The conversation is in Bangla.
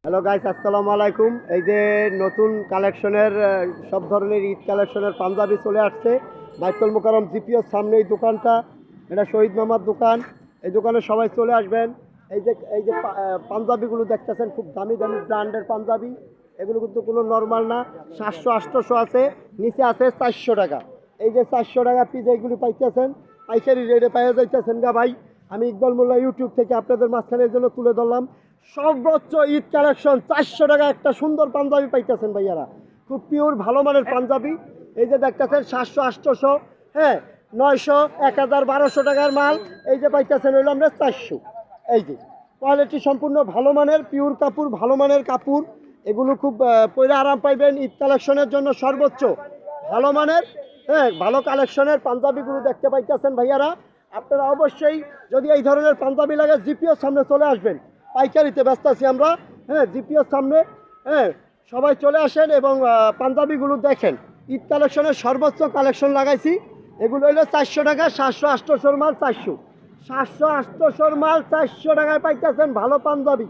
হ্যালো গাইস, আসসালামু আলাইকুম। এই যে নতুন কালেকশনের সব ধরনের ঈদ কালেকশনের পাঞ্জাবি চলে আসছে বাইতুল মোকাররম জিপিওর সামনে। এই দোকানটা, এটা শহীদ মামার দোকান। এই দোকানে সবাই চলে আসবেন। এই যে পাঞ্জাবিগুলো দেখতেছেন, খুব দামি দামি ব্র্যান্ডের পাঞ্জাবি। এগুলো কিন্তু কোনো নর্মাল না। 700-800 আছে, নিচে আছে 400 টাকা। এই যে 400 টাকা পিস এইগুলি পাইতেছেন, পাইকারি রেটে পাইয়া যাইতেছেন গা ভাই। আমি ইকবাল মোল্লা ইউটিউব থেকে আপনাদের মাঝখানে এর জন্য তুলে ধরলাম। সর্বোচ্চ ঈদ কালেকশন 400 টাকা একটা সুন্দর পাঞ্জাবি পাইতেছেন ভাইয়ারা, খুব পিওর ভালো মানের পাঞ্জাবি। এই যে দেখতেছেন 700-800, হ্যাঁ, 900, 1000, 1200 টাকার মাল। এই যে পাইতেছেন হইল আমরা 400। এই যে কোয়ালিটি সম্পূর্ণ ভালো মানের পিওর কাপড়, ভালো মানের কাপড়। এগুলো খুব পরে আরাম পাইবেন। ঈদ কালেকশনের জন্য সর্বোচ্চ ভালো মানের, হ্যাঁ, ভালো কালেকশনের পাঞ্জাবিগুলো দেখতে পাইতেছেন ভাইয়ারা। আপনারা অবশ্যই যদি এই ধরনের পাঞ্জাবি লাগে জিপিওর সামনে চলে আসবেন। পাইকারিতে ব্যস্ত আছি আমরা, হ্যাঁ, জিপিওর সামনে, হ্যাঁ, সবাই চলে আসেন এবং পাঞ্জাবিগুলো দেখেন। ঈদ কালেকশনের সর্বোচ্চ কালেকশন লাগাইছি। এগুলো হইলো 400 টাকা, 700-800 মাল 400, 700-800 মাল 400 টাকায় পাইতেছেন ভালো পাঞ্জাবি।